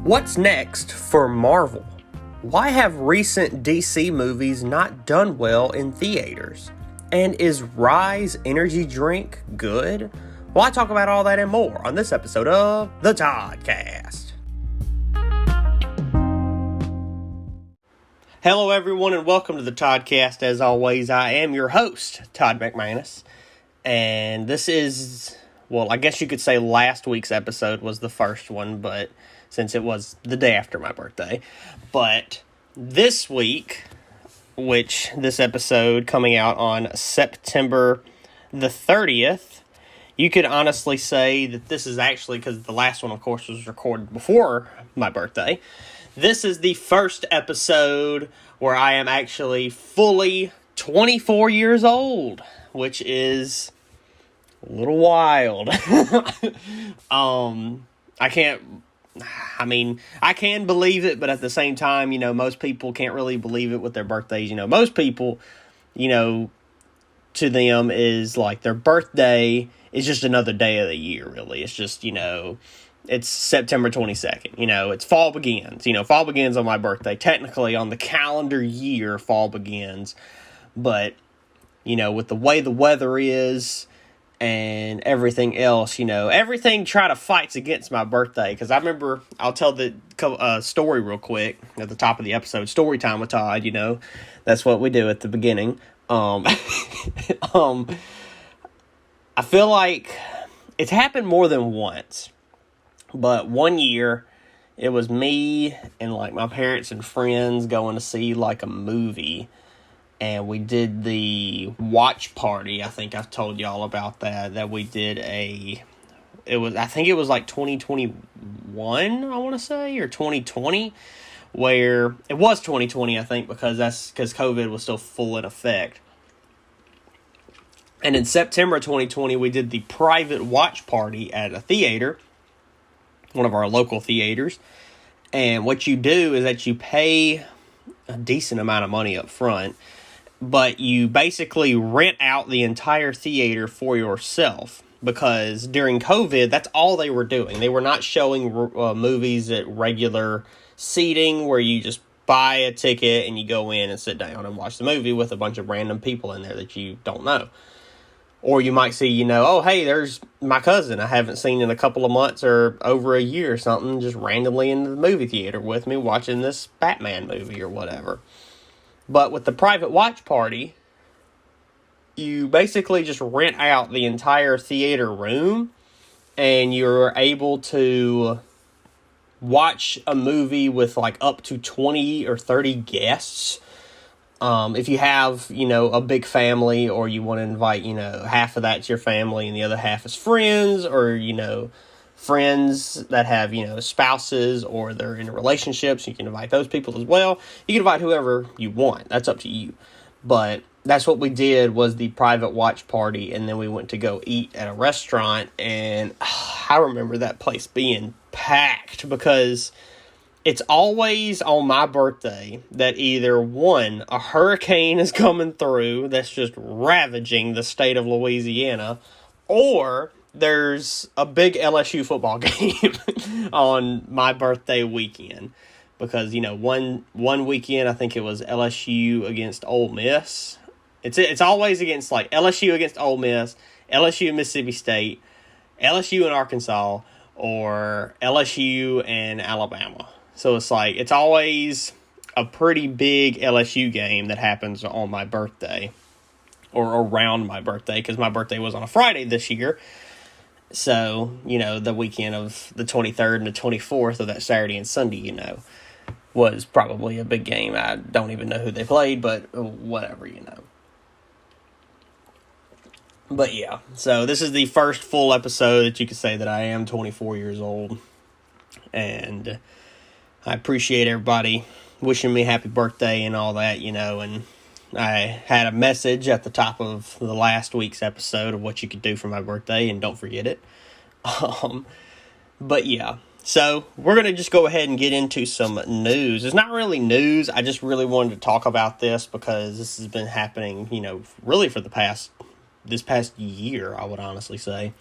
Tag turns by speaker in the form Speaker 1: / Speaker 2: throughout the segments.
Speaker 1: What's next for Marvel? Why have recent DC movies not done well in theaters? And is Rise energy drink good? Well, I talk about all that and more on this episode of the Toddcast. Hello, everyone, and welcome to the Toddcast. As always, I am your host, Todd McManus. And this is, well, I guess you could say last week's episode was the first one, but since it was the day after my birthday. But this week, which this episode coming out on September the 30th, you could honestly say that this is actually, because the last one, of course, was recorded before my birthday, this is the first episode where I am actually fully 24 years old, which is a little wild. I can believe it, but at the same time, most people can't really believe it with their birthdays. Most people, to them is like their birthday is just another day of the year, really. It's just, it's September 22nd. It's fall begins. Fall begins on my birthday. Technically, on the calendar year, fall begins. But, with the way the weather is and everything else, everything try to fights against my birthday. Because I remember, I'll tell the story real quick at the top of the episode. Story time with Todd, that's what we do at the beginning. I feel like it's happened more than once. But one year, it was me and my parents and friends going to see a movie. And we did the watch party. I think I've told y'all about that we did I think it was 2021, I want to say, or 2020, where it was 2020, I think, because COVID was still full in effect. And in September 2020, we did the private watch party at a theater, one of our local theaters. And what you do is that you pay a decent amount of money up front, but you basically rent out the entire theater for yourself, because during COVID, that's all they were doing. They were not showing movies at regular seating where you just buy a ticket and you go in and sit down and watch the movie with a bunch of random people in there that you don't know. Or you might see, oh, hey, there's my cousin I haven't seen in a couple of months or over a year or something, just randomly in the movie theater with me watching this Batman movie or whatever. But with the private watch party, you basically just rent out the entire theater room, and you're able to watch a movie with up to 20 or 30 guests. If you have, a big family, or you want to invite, half of that's your family and the other half is friends, or, friends that have, spouses, or they're in relationships, you can invite those people as well. You can invite whoever you want. That's up to you. But that's what we did, was the private watch party, and then we went to go eat at a restaurant, and I remember that place being packed, because it's always on my birthday that either, one, a hurricane is coming through that's just ravaging the state of Louisiana, or there's a big LSU football game on my birthday weekend. Because, one weekend, I think it was LSU against Ole Miss. It's always against, LSU against Ole Miss, LSU and Mississippi State, LSU and Arkansas, or LSU and Alabama. So it's always a pretty big LSU game that happens on my birthday, or around my birthday, because my birthday was on a Friday this year. So, the weekend of the 23rd and the 24th of that Saturday and Sunday, was probably a big game. I don't even know who they played, but whatever, But yeah, so this is the first full episode that you could say that I am 24 years old. And I appreciate everybody wishing me happy birthday and all that, and I had a message at the top of the last week's episode of what you could do for my birthday, and don't forget it. But yeah, so we're going to just go ahead and get into some news. It's not really news. I just really wanted to talk about this because this has been happening, really for this past year, I would honestly say,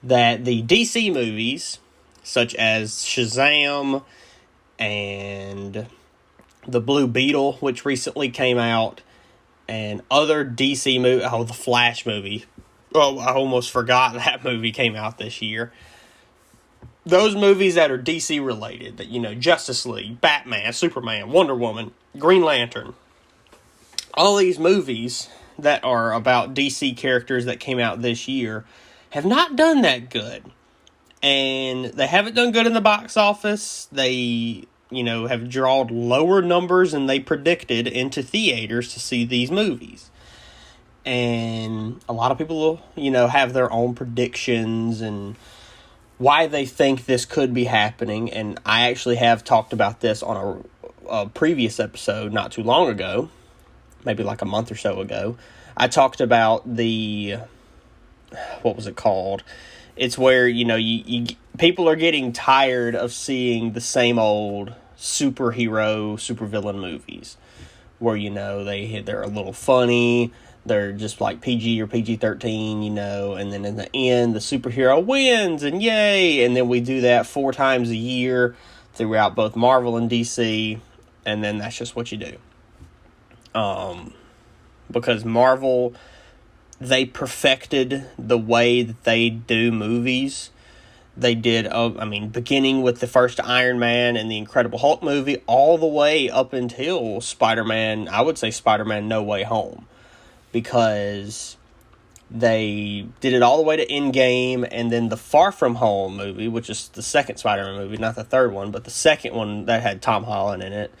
Speaker 1: that the DC movies, such as Shazam and the Blue Beetle, which recently came out, and other DC movies. Oh, the Flash movie. Oh, I almost forgot that movie came out this year. Those movies that are DC related, that, you know, Justice League, Batman, Superman, Wonder Woman, Green Lantern, all these movies that are about DC characters that came out this year have not done that good. And they haven't done good in the box office. They, you know, have drawn lower numbers than they predicted into theaters to see these movies. And a lot of people, you know, have their own predictions and why they think this could be happening. And I actually have talked about this on a previous episode not too long ago, maybe like a month or so ago. I talked about what was it called? It's where, you know, you people are getting tired of seeing the same old superhero, supervillain movies where, you know, they're a little funny. They're just like PG or PG-13, you know, and then in the end, the superhero wins, and yay! And then we do that 4 times a year throughout both Marvel and DC, and then that's just what you do. Because Marvel, they perfected the way that they do movies. They did, beginning with the first Iron Man and the Incredible Hulk movie, all the way up until Spider-Man, I would say Spider-Man No Way Home. Because they did it all the way to Endgame, and then the Far From Home movie, which is the second Spider-Man movie, not the third one, but the second one that had Tom Holland in it.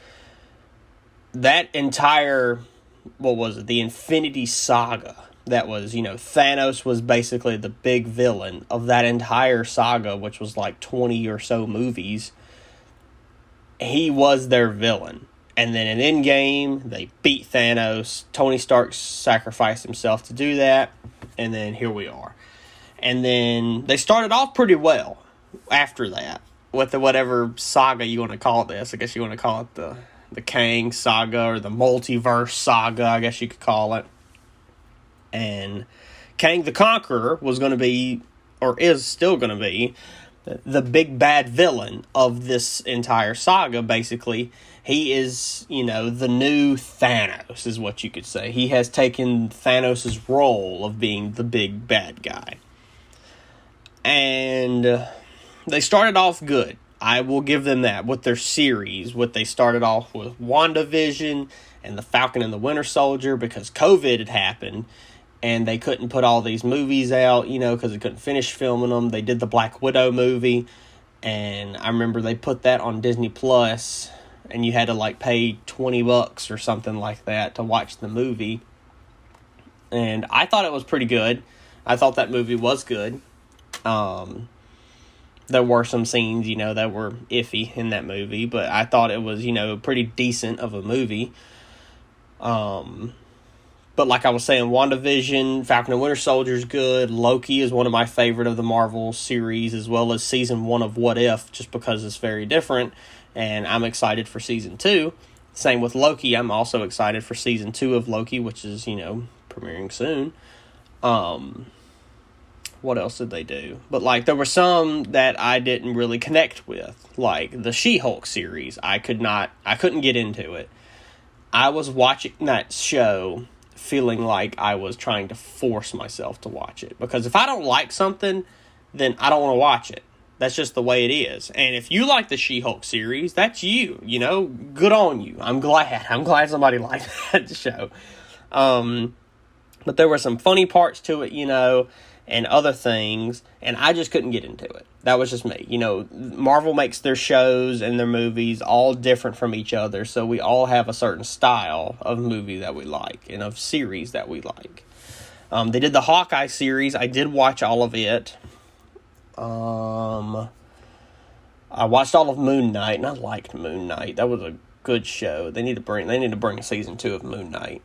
Speaker 1: That entire, the Infinity Saga, that was, you know, Thanos was basically the big villain of that entire saga, which was like 20 or so movies. He was their villain. And then in Endgame, they beat Thanos. Tony Stark sacrificed himself to do that. And then here we are. And then they started off pretty well after that. With the whatever saga you want to call this. I guess you want to call it the Kang saga or the multiverse saga, I guess you could call it. And Kang the Conqueror was going to be, or is still going to be, the big bad villain of this entire saga, basically. He is, you know, the new Thanos, is what you could say. He has taken Thanos' role of being the big bad guy. And they started off good. I will give them that with their series. They started off with WandaVision and the Falcon and the Winter Soldier, because COVID had happened. And they couldn't put all these movies out, you know, because they couldn't finish filming them. They did the Black Widow movie. And I remember they put that on Disney Plus. And you had to, like, pay $20 or something like that to watch the movie. And I thought it was pretty good. I thought that movie was good. There were some scenes, you know, that were iffy in that movie. But I thought it was, you know, pretty decent of a movie. But like I was saying, WandaVision, Falcon and Winter Soldier is good. Loki is one of my favorite of the Marvel series, as well as Season 1 of What If, just because it's very different. And I'm excited for Season 2. Same with Loki. I'm also excited for Season 2 of Loki, which is, you know, premiering soon. What else did they do? But, like, there were some that I didn't really connect with. Like, the She-Hulk series. I couldn't get into it. I was watching that show feeling like I was trying to force myself to watch it. Because if I don't like something, then I don't want to watch it. That's just the way it is. And if you like the She-Hulk series, that's you. You know, good on you. I'm glad somebody liked that show. But there were some funny parts to it, you know, and other things, and I just couldn't get into it. That was just me. You know, Marvel makes their shows and their movies all different from each other, so we all have a certain style of movie that we like and of series that we like. They did the Hawkeye series. I did watch all of it. I watched all of Moon Knight, and I liked Moon Knight. That was a good show. They need to bring Season 2 of Moon Knight.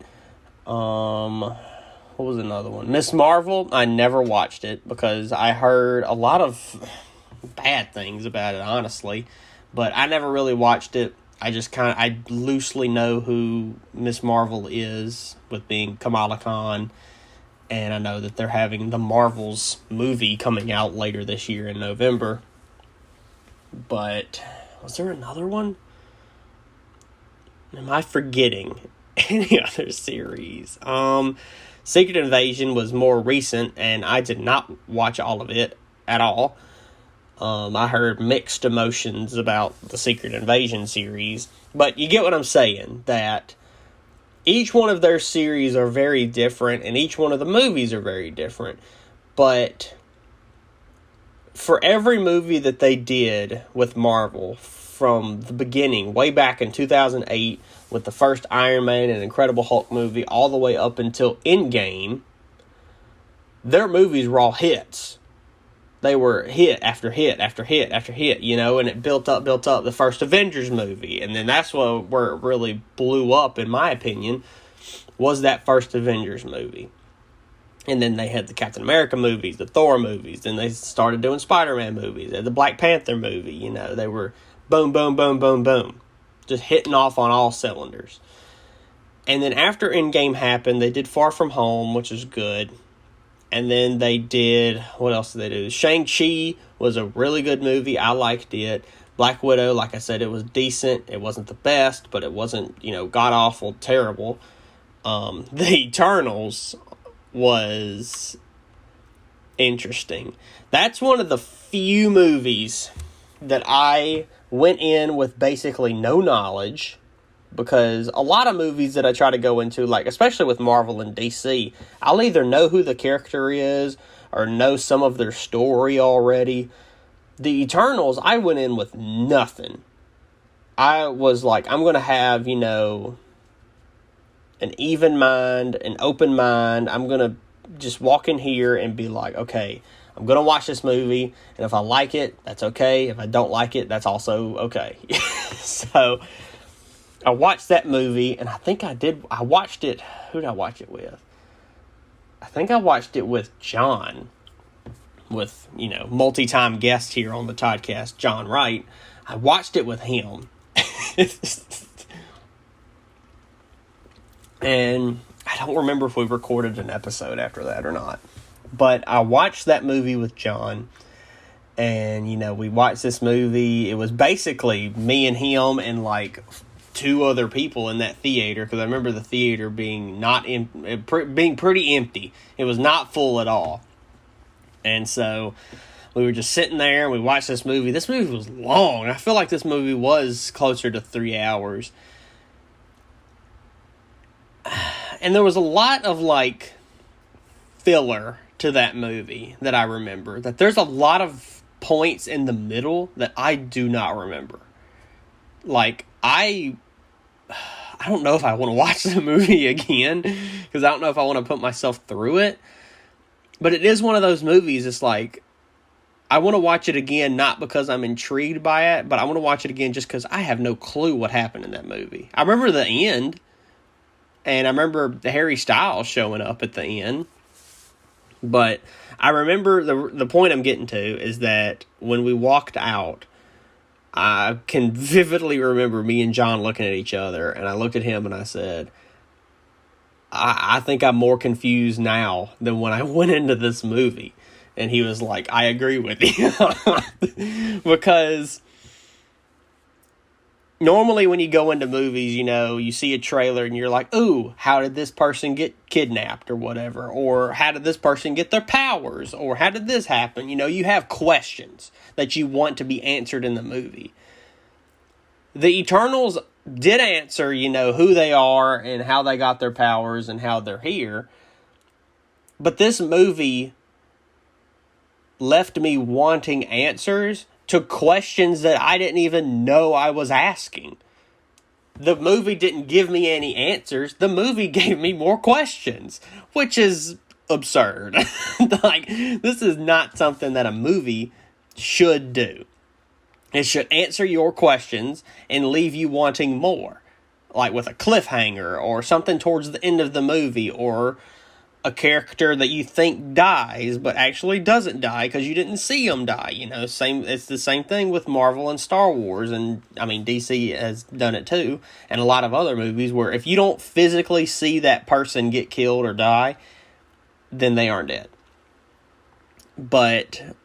Speaker 1: What was another one? Miss Marvel. I never watched it because I heard a lot of bad things about it, honestly. But I never really watched it. I loosely know who Miss Marvel is, with being Kamala Khan. And I know that they're having the Marvels movie coming out later this year in November. But Was there another one? Am I forgetting any other series? Secret Invasion was more recent, and I did not watch all of it at all. I heard mixed emotions about the Secret Invasion series, but you get what I'm saying, that each one of their series are very different, and each one of the movies are very different, but for every movie that they did with Marvel, from the beginning, way back in 2008, with the first Iron Man and Incredible Hulk movie, all the way up until Endgame, their movies were all hits. They were hit after hit after hit after hit, and it built up. The first Avengers movie, and then that's where it really blew up, in my opinion, was that first Avengers movie. And then they had the Captain America movies, the Thor movies, then they started doing Spider-Man movies, the Black Panther movie, they were boom, boom, boom, boom, boom, just hitting off on all cylinders. And then after Endgame happened, they did Far From Home, which is good. And then they did, what else did they do? Shang-Chi was a really good movie. I liked it. Black Widow, like I said, it was decent. It wasn't the best, but it wasn't, god-awful, terrible. The Eternals was interesting. That's one of the few movies that I went in with basically no knowledge, because a lot of movies that I try to go into, like especially with Marvel and DC, I'll either know who the character is or know some of their story already. The Eternals, I went in with nothing. I was like, I'm going to have, an even mind, an open mind. I'm going to just walk in here and be like, okay, I'm going to watch this movie, and if I like it, that's okay. If I don't like it, that's also okay. So I watched that movie, and I watched it, who did I watch it with? I think I watched it with John, with, multi-time guest here on the Toddcast, John Wright. I watched it with him. And I don't remember if we recorded an episode after that or not. But I watched that movie with John, and, we watched this movie. It was basically me and him and, like, two other people in that theater, because I remember the theater being being pretty empty. It was not full at all. And so we were just sitting there and we watched this movie. This movie was long. I feel like this movie was closer to 3 hours. And there was a lot of like filler to that movie that I remember. That there's a lot of points in the middle that I do not remember. Like, I don't know if I want to watch the movie again, because I don't know if I want to put myself through it. But it is one of those movies, it's like, I want to watch it again, not because I'm intrigued by it, but I want to watch it again just because I have no clue what happened in that movie. I remember the end, and I remember Harry Styles showing up at the end. But I remember, the point I'm getting to is that when we walked out, I can vividly remember me and John looking at each other, and I looked at him and I said, I think I'm more confused now than when I went into this movie. And he was like, I agree with you. Because normally when you go into movies, you see a trailer and you're like, ooh, how did this person get kidnapped or whatever? Or how did this person get their powers? Or how did this happen? You have questions that you want to be answered in the movie. The Eternals did answer, who they are and how they got their powers and how they're here. But this movie left me wanting answers to questions that I didn't even know I was asking. The movie didn't give me any answers. The movie gave me more questions, which is absurd. Like, this is not something that a movie should do. It should answer your questions and leave you wanting more. Like with a cliffhanger or something towards the end of the movie, or a character that you think dies but actually doesn't die because you didn't see them die. It's the same thing with Marvel and Star Wars, and I mean DC has done it too, and a lot of other movies where if you don't physically see that person get killed or die, then they aren't dead. But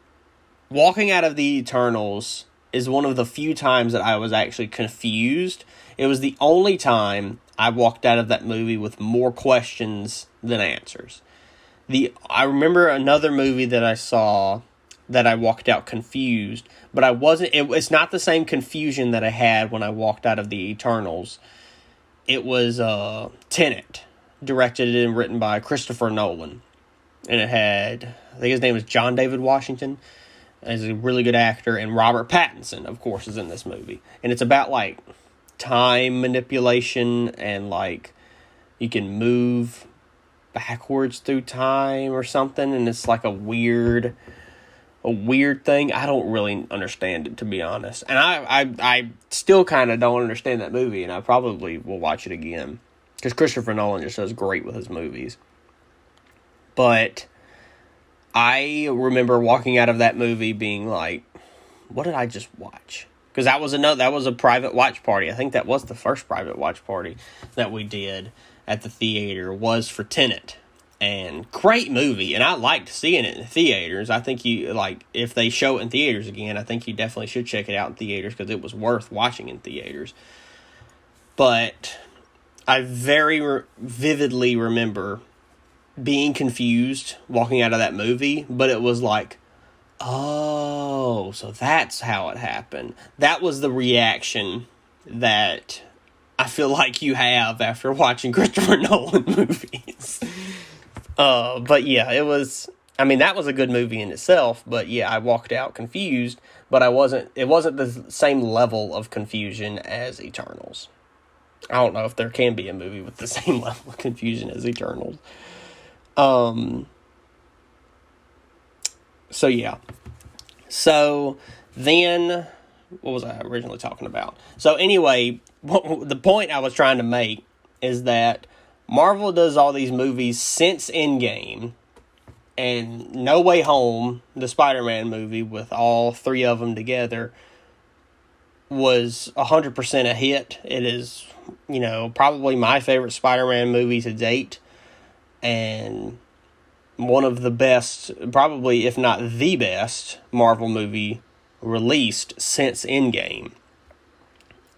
Speaker 1: walking out of the Eternals, is one of the few times that I was actually confused. It was the only time I walked out of that movie with more questions than answers. I remember another movie that I saw that I walked out confused, but I wasn't. It's not the same confusion that I had when I walked out of the Eternals. It was Tenet, directed and written by Christopher Nolan, and it had, I think his name is John David Washington. He's a really good actor, and Robert Pattinson, of course, is in this movie, and it's about like time manipulation and like you can move backwards through time or something, and it's like a weird thing. I don't really understand it, to be honest, and I still kind of don't understand that movie, and I probably will watch it again because Christopher Nolan just does great with his movies. But I remember walking out of that movie being like, what did I just watch? Because that was a private watch party. I think that was the first private watch party that we did at the theater, was for Tenet. And great movie, and I liked seeing it in theaters. I think if they show it in theaters again, I think you definitely should check it out in theaters because it was worth watching in theaters. But I very vividly remember being confused walking out of that movie, but it was like, oh, so that's how it happened. That was the reaction that I feel like you have after watching Christopher Nolan movies. But yeah, that was a good movie in itself, but yeah, I walked out confused, but it wasn't the same level of confusion as Eternals. I don't know if there can be a movie with the same level of confusion as Eternals. So yeah. So then, what was I originally talking about? So anyway, the point I was trying to make is that Marvel does all these movies since Endgame, and No Way Home, the Spider-Man movie with all three of them together, was 100% a hit. It is, probably my favorite Spider-Man movie to date, and one of the best, probably if not the best, Marvel movie released since Endgame.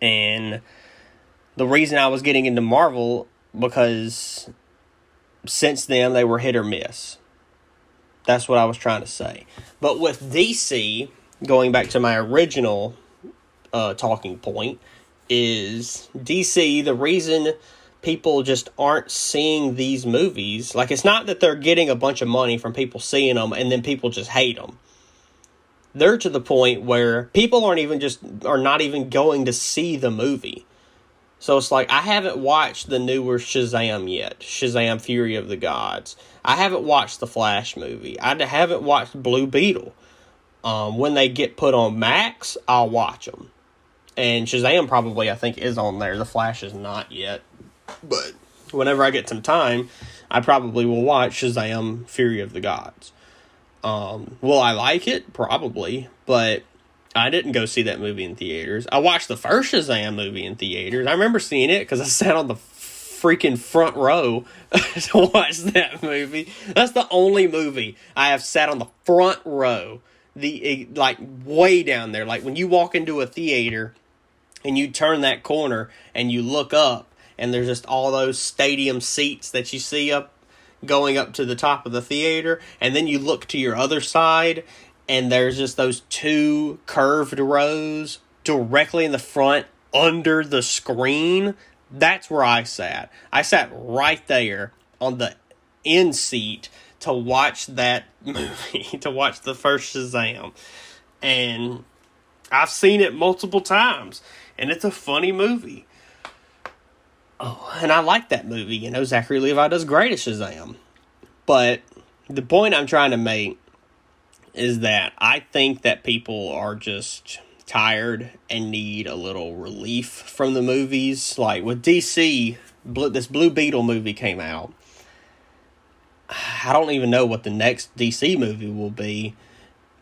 Speaker 1: And the reason I was getting into Marvel, because since then they were hit or miss. That's what I was trying to say. But with DC, going back to my original talking point, is DC, the reason people just aren't seeing these movies, like, it's not that they're getting a bunch of money from people seeing them and then people just hate them. They're to the point where people are not even going to see the movie. So it's like, I haven't watched the newer Shazam yet. Shazam! Fury of the Gods. I haven't watched the Flash movie. I haven't watched Blue Beetle. When they get put on Max, I'll watch them. And Shazam probably, I think, is on there. The Flash is not yet. But whenever I get some time, I probably will watch Shazam! Fury of the Gods. Will I like it? Probably. But I didn't go see that movie in theaters. I watched the first Shazam movie in theaters. I remember seeing it because I sat on the freaking front row to watch that movie. That's the only movie I have sat on the front row. Way down there. Like when you walk into a theater and you turn that corner and you look up and there's just all those stadium seats that you see going up to the top of the theater. And then you look to your other side and there's just those two curved rows directly in the front under the screen. That's where I sat. I sat right there on the end seat to watch that movie, to watch the first Shazam. And I've seen it multiple times, and it's a funny movie. Oh, and I like that movie. Zachary Levi does great as Shazam. But the point I'm trying to make is that I think that people are just tired and need a little relief from the movies. Like with DC, this Blue Beetle movie came out. I don't even know what the next DC movie will be,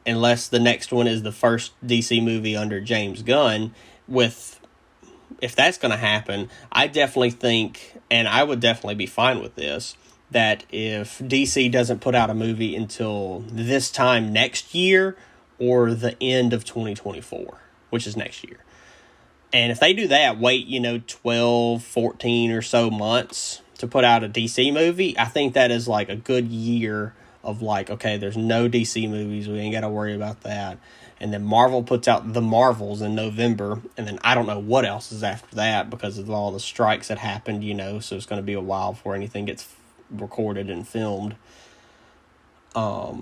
Speaker 1: unless the next one is the first DC movie under James Gunn. If that's going to happen, I definitely think, and I would definitely be fine with this, that if DC doesn't put out a movie until this time next year or the end of 2024. which is next year. And if they do that, wait, 12, 14 or so months to put out a DC movie, I think that is like a good year of like, okay, there's no DC movies. We ain't got to worry about that. And then Marvel puts out The Marvels in November. And then I don't know what else is after that because of all the strikes that happened, so it's going to be a while before anything gets recorded and filmed. But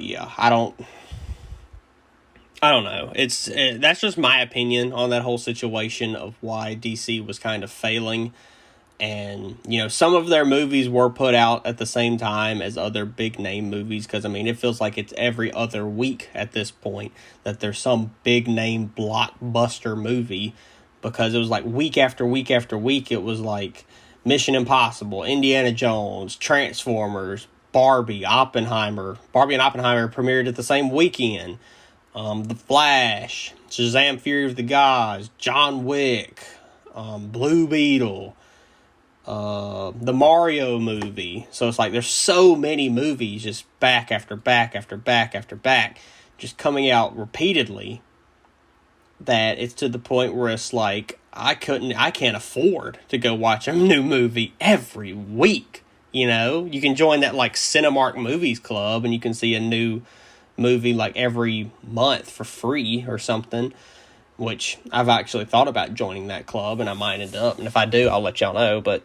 Speaker 1: yeah, I don't know. That's just my opinion on that whole situation of why DC was kind of failing. And, some of their movies were put out at the same time as other big name movies. Because, it feels like it's every other week at this point that there's some big name blockbuster movie. Because it was like week after week after week, it was like Mission Impossible, Indiana Jones, Transformers, Barbie, Oppenheimer. Barbie and Oppenheimer premiered at the same weekend. The Flash, Shazam! Fury of the Gods, John Wick, Blue Beetle, the Mario movie. So it's like there's so many movies just back after back after back after back just coming out repeatedly that it's to the point where it's like I can't afford to go watch a new movie every week. You can join that like Cinemark Movies Club and you can see a new movie like every month for free or something, which I've actually thought about joining that club and I might end up, and if I do, I'll let y'all know. But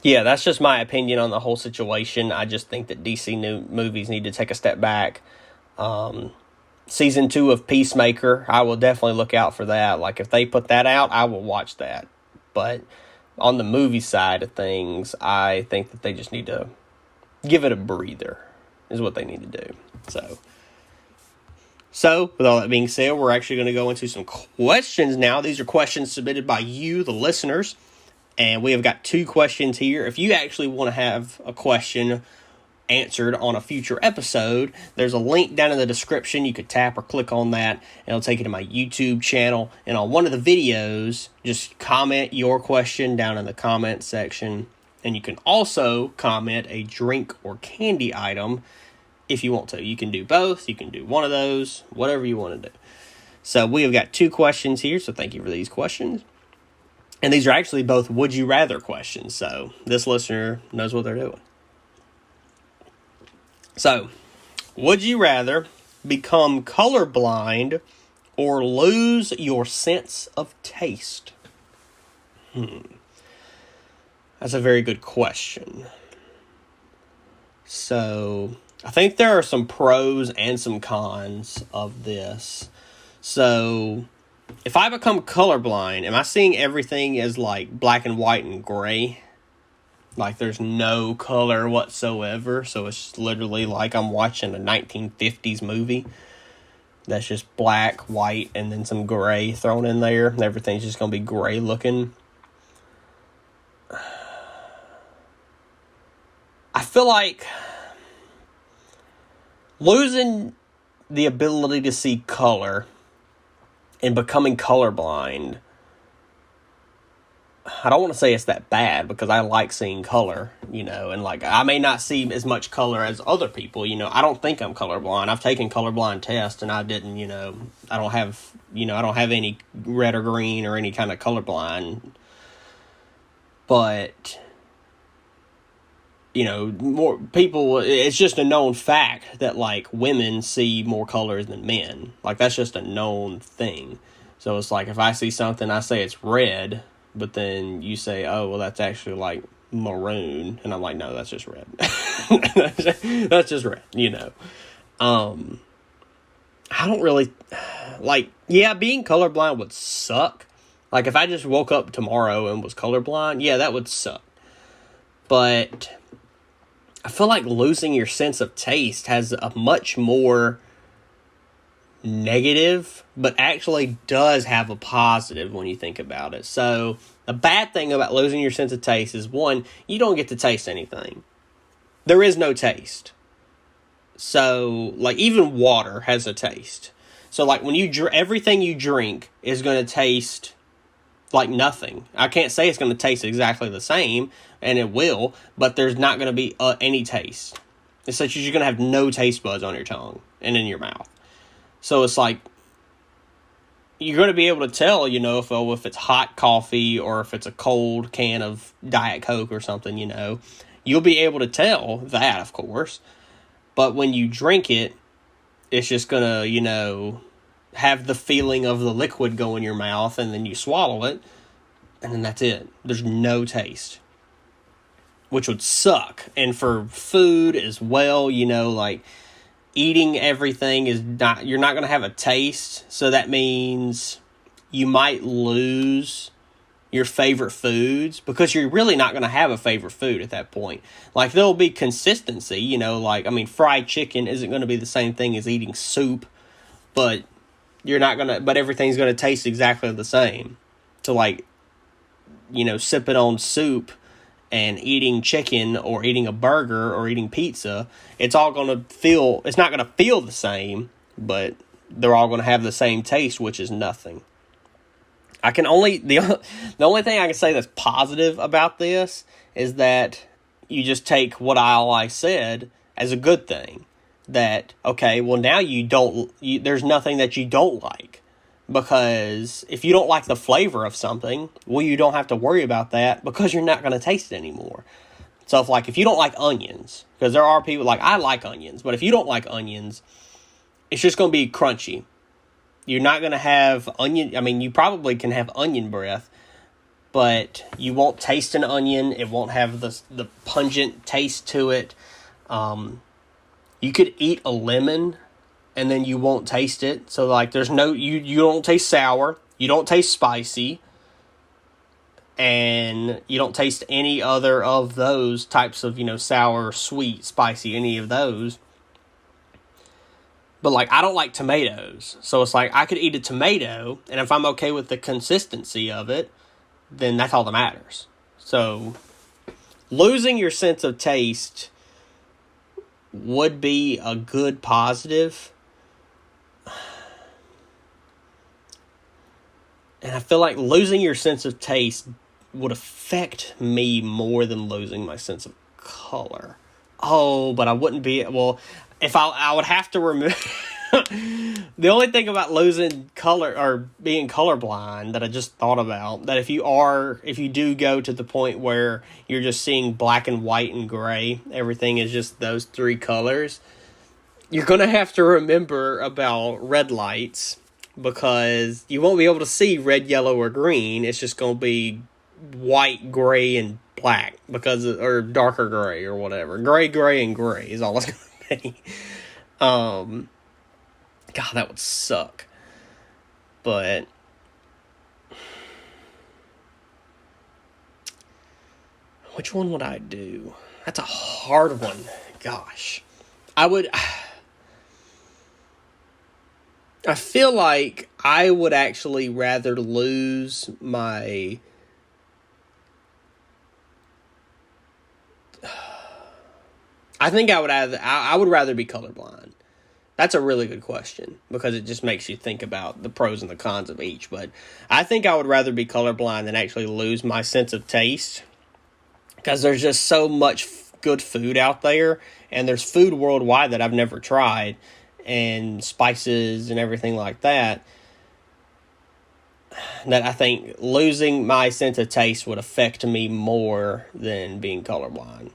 Speaker 1: yeah, that's just my opinion on the whole situation. I just think that DC new movies need to take a step back. Season 2 of Peacemaker, I will definitely look out for that. Like if they put that out, I will watch that. But on the movie side of things, I think that they just need to give it a breather is what they need to do. So, with all that being said, we're actually going to go into some questions now. These are questions submitted by you, the listeners, and we have got 2 questions here. If you actually want to have a question answered on a future episode, there's a link down in the description. You could tap or click on that, and it'll take you to my YouTube channel. And on one of the videos, just comment your question down in the comment section. And you can also comment a drink or candy item if you want to. You can do both. You can do one of those, whatever you want to do. So we have got 2 questions here, so thank you for these questions. And these are actually both would you rather questions, so this listener knows what they're doing. So, would you rather become colorblind or lose your sense of taste? That's a very good question. So, I think there are some pros and some cons of this. So, if I become colorblind, am I seeing everything as like black and white and gray? Like there's no color whatsoever. So it's literally like I'm watching a 1950s movie. That's just black, white, and then some gray thrown in there. Everything's just going to be gray looking. I feel like losing the ability to see color and becoming colorblind, I don't want to say it's that bad because I like seeing color, and like I may not see as much color as other people, I don't think I'm colorblind. I've taken colorblind tests and I didn't, I don't have any red or green or any kind of colorblind. But more people, it's just a known fact that like women see more colors than men. Like that's just a known thing. So it's like if I see something, I say it's red, but then you say, oh, well, that's actually like maroon. And I'm like, no, that's just red. That's just red, I don't really like, yeah, being colorblind would suck. Like if I just woke up tomorrow and was colorblind, yeah, that would suck. But I feel like losing your sense of taste has a much more negative, but actually does have a positive when you think about it. So the bad thing about losing your sense of taste is, one, you don't get to taste anything. There is no taste. So like even water has a taste. So like when everything you drink is going to taste like nothing. I can't say it's going to taste exactly the same, and it will, but there's not going to be any taste. It's that you're going to have no taste buds on your tongue and in your mouth. So it's like, you're going to be able to tell, if it's hot coffee or if it's a cold can of Diet Coke or something, You'll be able to tell that, of course. But when you drink it, it's just going to, have the feeling of the liquid go in your mouth, and then you swallow it, and then that's it. There's no taste, which would suck. And for food as well, like eating everything you're not going to have a taste. So that means you might lose your favorite foods, because you're really not going to have a favorite food at that point. Like, there'll be consistency, fried chicken isn't going to be the same thing as eating soup, but but everything's going to taste exactly the same. So, sipping on soup and eating chicken or eating a burger or eating pizza, it's not going to feel the same, but they're all going to have the same taste, which is nothing. The only thing I can say that's positive about this is that you just take what I said as a good thing. That, okay, well, now there's nothing that you don't like. Because if you don't like the flavor of something, well, you don't have to worry about that, because you're not going to taste it anymore. So if you don't like onions, because there are people I like onions, but if you don't like onions, it's just going to be crunchy. You're not going to have onion. You probably can have onion breath, but you won't taste an onion. It won't have the pungent taste to it. You could eat a lemon and then you won't taste it. So there's you don't taste sour, you don't taste spicy, and you don't taste any other of those types of, sour, sweet, spicy, any of those. But I don't like tomatoes. So it's I could eat a tomato, and if I'm okay with the consistency of it, then that's all that matters. So losing your sense of taste would be a good positive. And I feel like losing your sense of taste would affect me more than losing my sense of color. Oh, but I wouldn't be... Well, if I would have to remove... The only thing about losing color or being colorblind that I just thought about, that if you do go to the point where you're just seeing black and white and gray, everything is just those three colors, you're going to have to remember about red lights, because you won't be able to see red, yellow, or green. It's just going to be white, gray, and black, or darker gray or whatever. Gray, and gray is all it's going to be. God, that would suck. But which one would I do? That's a hard one. Gosh. I feel like I would actually rather lose my... I think I would rather be colorblind. That's a really good question, because it just makes you think about the pros and the cons of each. But I think I would rather be colorblind than actually lose my sense of taste, because there's just so much good food out there, and there's food worldwide that I've never tried, and spices and everything like that, that I think losing my sense of taste would affect me more than being colorblind.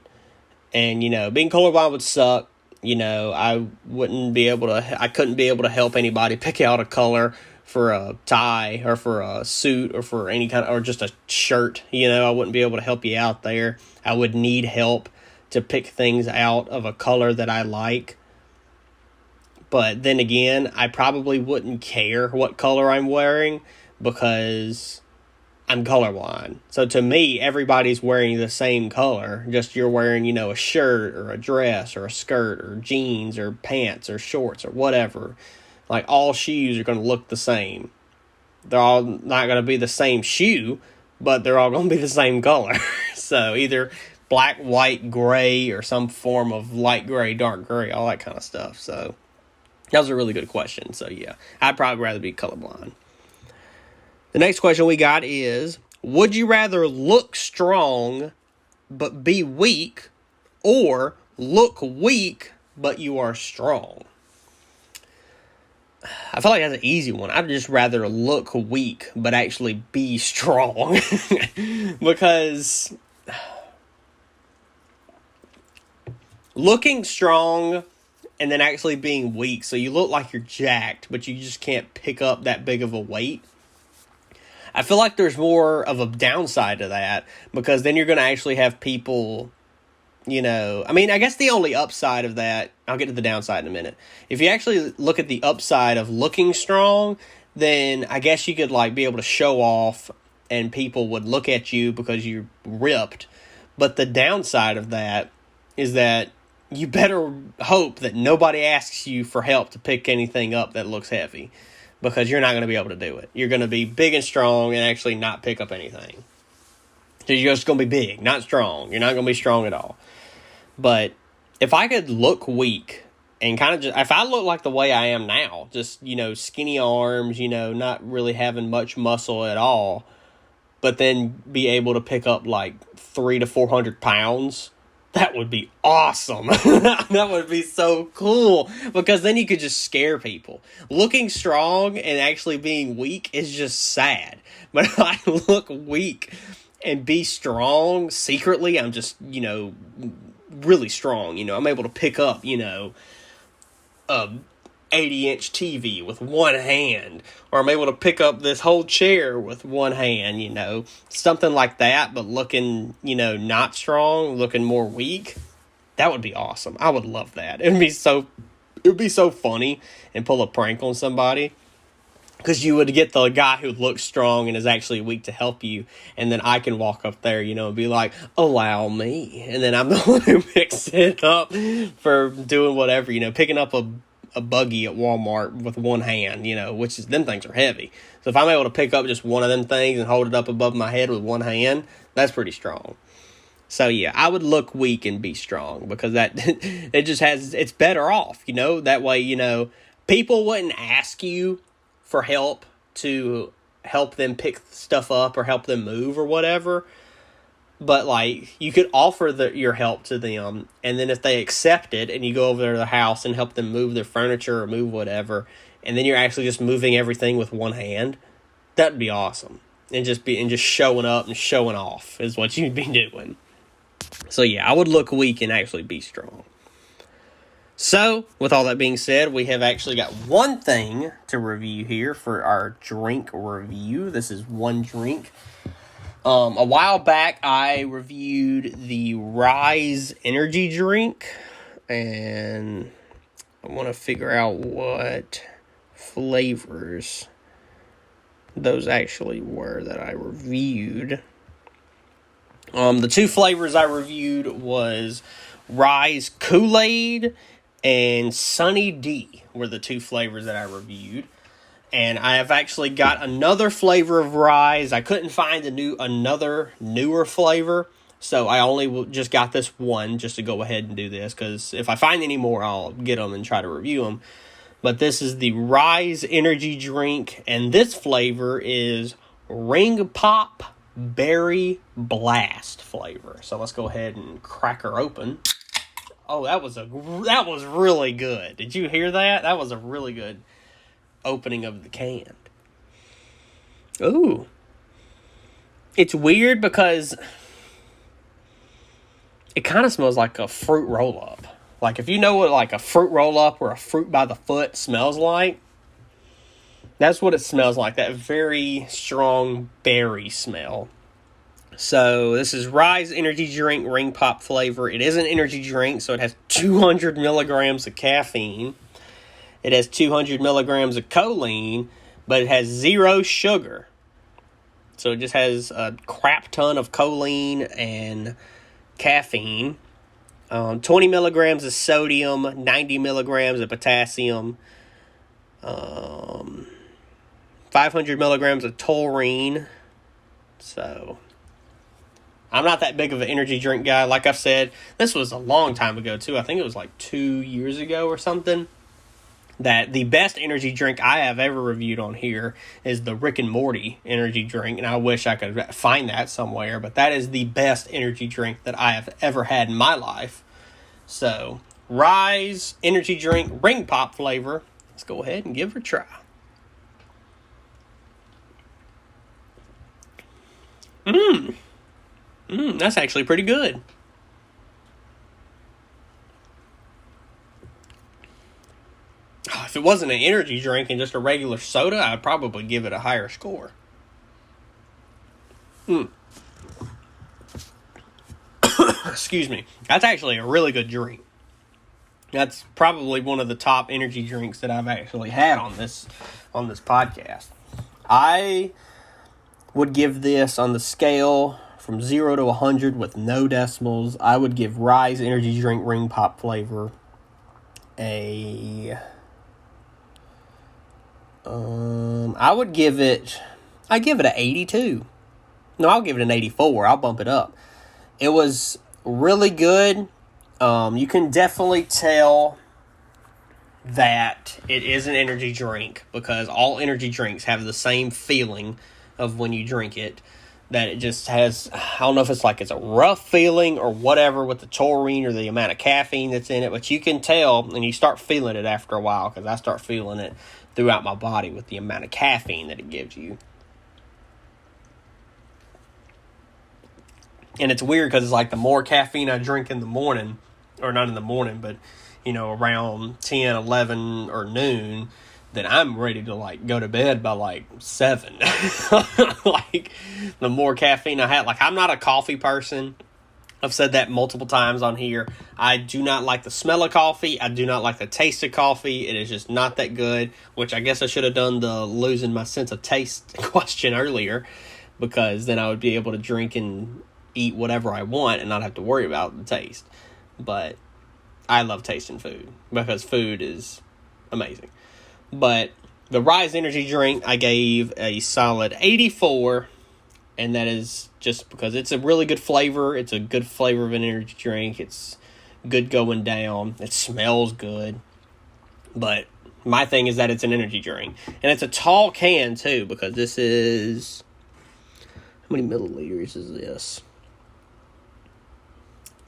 Speaker 1: And, being colorblind would suck. I couldn't be able to help anybody pick out a color for a tie or for a suit or for any or just a shirt. I wouldn't be able to help you out there. I would need help to pick things out of a color that I like. But then again, I probably wouldn't care what color I'm wearing, because I'm colorblind. So to me, everybody's wearing the same color. Just you're wearing, a shirt or a dress or a skirt or jeans or pants or shorts or whatever. All shoes are going to look the same. They're all not going to be the same shoe, but they're all going to be the same color. So either black, white, gray, or some form of light gray, dark gray, all that kind of stuff. So that was a really good question. So yeah, I'd probably rather be colorblind. The next question we got is, would you rather look strong but be weak, or look weak, but you are strong? I feel like that's an easy one. I'd just rather look weak, but actually be strong. Because looking strong and then actually being weak, so you look like you're jacked, but you just can't pick up that big of a weight. I feel like there's more of a downside to that, because then you're going to actually have people, I guess the only upside of that, I'll get to the downside in a minute. If you actually look at the upside of looking strong, then I guess you could be able to show off and people would look at you because you're ripped. But the downside of that is that you better hope that nobody asks you for help to pick anything up that looks heavy, because you're not going to be able to do it. You're going to be big and strong and actually not pick up anything. So you're just going to be big, not strong. You're not going to be strong at all. But if I could look weak and if I look like the way I am now, just, skinny arms, not really having much muscle at all, but then be able to pick up 300 to 400 pounds, that would be awesome. That would be so cool, because then you could just scare people. Looking strong and actually being weak is just sad. But if I look weak and be strong secretly, I'm just, really strong. I'm able to pick up, a 80-inch TV with one hand, or I'm able to pick up this whole chair with one hand, something like that, but looking, not strong, looking more weak. That would be awesome. I would love that. It would be so funny and pull a prank on somebody, because you would get the guy who looks strong and is actually weak to help you, and then I can walk up there, and be like, allow me, and then I'm the one who picks it up for doing whatever, picking up a buggy at Walmart with one hand, which is, them things are heavy. So if I'm able to pick up just one of them things and hold it up above my head with one hand, that's pretty strong. So yeah, I would look weak and be strong, because that it's better off, that way, people wouldn't ask you for help to help them pick stuff up or help them move or whatever. But you could offer your help to them, and then if they accept it, and you go over to the house and help them move their furniture or move whatever, and then you're actually just moving everything with one hand, that'd be awesome. And just showing up and showing off is what you'd be doing. So yeah, I would look weak and actually be strong. So, with all that being said, we have actually got one thing to review here for our drink review. This is one drink. A while back, I reviewed the Rise energy drink, and I want to figure out what flavors those actually were that I reviewed. The two flavors I reviewed was Rise Kool-Aid and Sunny D were the two flavors that I reviewed. And I have actually got another flavor of Rise. I couldn't find another newer flavor, so I only just got this one just to go ahead and do this, because if I find any more, I'll get them and try to review them. But this is the Rise energy drink, and this flavor is Ring Pop Berry Blast flavor. So let's go ahead and crack her open. Oh, that was really good. Did you hear that? That was a really good opening of the can. Ooh. It's weird because it kind of smells like a fruit roll-up. If you know what a fruit roll-up or a fruit by the foot smells like, that's what it smells like. That very strong berry smell. So this is Rise energy drink Ring Pop flavor. It is an energy drink, so it has 200 milligrams of caffeine. It has 200 milligrams of choline, but it has 0 sugar. So it just has a crap ton of choline and caffeine. 20 milligrams of sodium, 90 milligrams of potassium, 500 milligrams of taurine. So I'm not that big of an energy drink guy. Like I've said, this was a long time ago too. I think it was 2 years ago or something. That the best energy drink I have ever reviewed on here is the Rick and Morty energy drink, and I wish I could find that somewhere, but that is the best energy drink that I have ever had in my life. So, Rise energy drink ring pop flavor. Let's go ahead and give it a try. That's actually pretty good. If it wasn't an energy drink and just a regular soda, I'd probably give it a higher score. Excuse me. That's actually a really good drink. That's probably one of the top energy drinks that I've actually had on this podcast. I would give this, on the scale from 0 to 100 with no decimals, I would give Rise energy drink ring pop flavor I give it an 82. No, I'll give it an 84. I'll bump it up. It was really good. You can definitely tell that it is an energy drink, because all energy drinks have the same feeling of when you drink it. That it just has, I don't know if it's like it's a rough feeling or whatever with the taurine or the amount of caffeine that's in it, but you can tell, and you start feeling it after a while, because I start feeling it throughout my body with the amount of caffeine that it gives you. And it's weird because it's like the more caffeine I drink in the morning, or not in the morning, but, around 10, 11, or noon, then I'm ready to, go to bed by, 7. The more caffeine I have. I'm not a coffee person. I've said that multiple times on here. I do not like the smell of coffee. I do not like the taste of coffee. It is just not that good, which I guess I should have done the losing my sense of taste question earlier, because then I would be able to drink and eat whatever I want and not have to worry about the taste. But I love tasting food, because food is amazing. But the Rise energy drink, I gave a solid 84, and that is just because it's a really good flavor. It's a good flavor of an energy drink. It's good going down. It smells good. But my thing is that it's an energy drink. And it's a tall can, too, because this is... How many milliliters is this?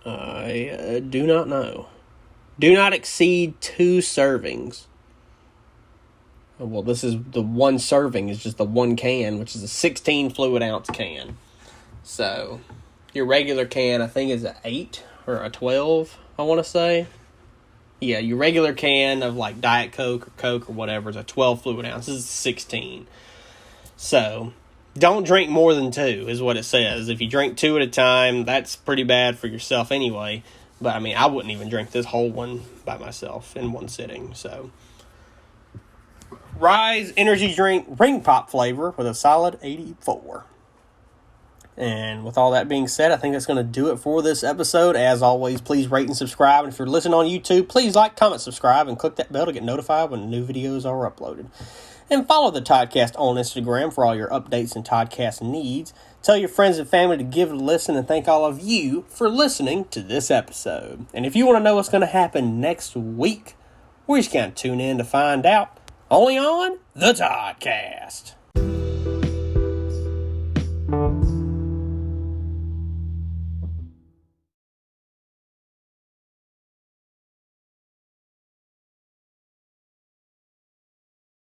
Speaker 1: I do not know. Do not exceed 2 servings. Well, this is the one serving, is just the one can, which is a 16 fluid ounce can. So, your regular can, I think, is an 8 or a 12, I want to say. Yeah, your regular can of Diet Coke or whatever is a 12 fluid ounce. This is 16. So, don't drink more than 2, is what it says. If you drink 2 at a time, that's pretty bad for yourself anyway. But, I wouldn't even drink this whole one by myself in one sitting. So, Rise energy drink ring pop flavor with a solid 84. And with all that being said, I think that's going to do it for this episode. As always, please rate and subscribe. And if you're listening on YouTube, please like, comment, subscribe, and click that bell to get notified when new videos are uploaded. And follow the Toddcast on Instagram for all your updates and Toddcast needs. Tell your friends and family to give it a listen, and thank all of you for listening to this episode. And if you want to know what's going to happen next week, we're just going to tune in to find out. Only on the Toddcast.